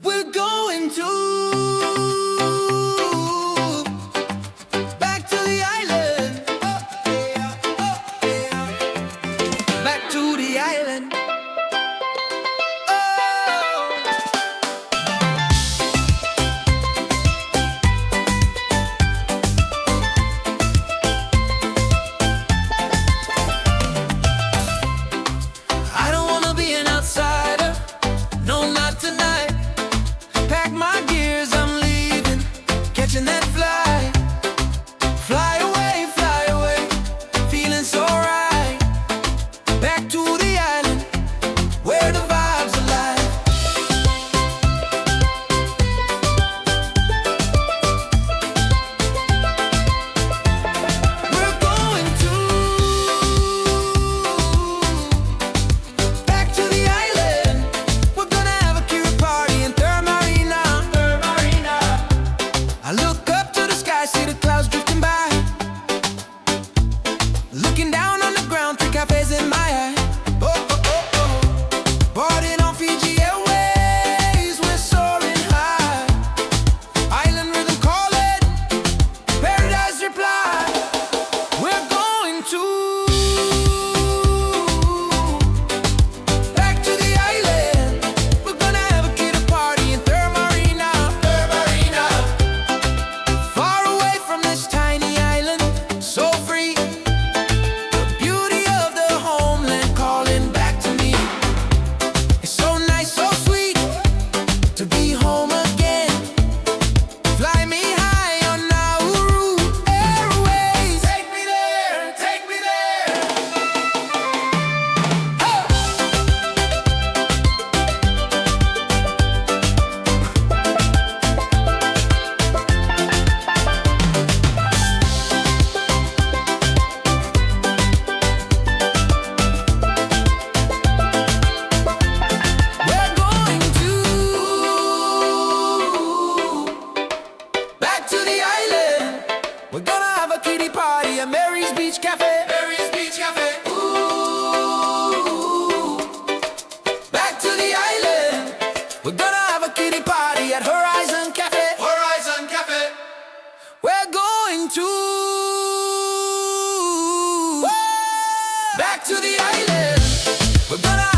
We're going to back to the island. Back to the island. I don't wanna be an outsider. No, not tonight. Pack my gears, I'm leaving. Catching that flight. Fly away, feeling so right. Back to the island, where the vibes are alive. We're going to back to the island. We're gonna have a Kiribati party in Thermarina. I look up to the sky, see the clouds drifting by. Looking down on the ground, three cafes in my eye. Boarding on Fiji Airways, we're soaring high. Island rhythm calling, paradise reply. We're going to back to the island. We're gonna have a kiddo party in Thermarina. Far away from this tiny island, so free. The beauty of the homeland calling back to me. It's so nice, so sweet to be home again. Fly me high on Nauru Airways. Take me there, take me there. We're going to back to the island. We're gonna have a kiddie party at Mary's Beach Cafe. Ooh. Back to the island. We're gonna have a kiddie party at Horizon Cafe. We're going to back to the island. We're gonna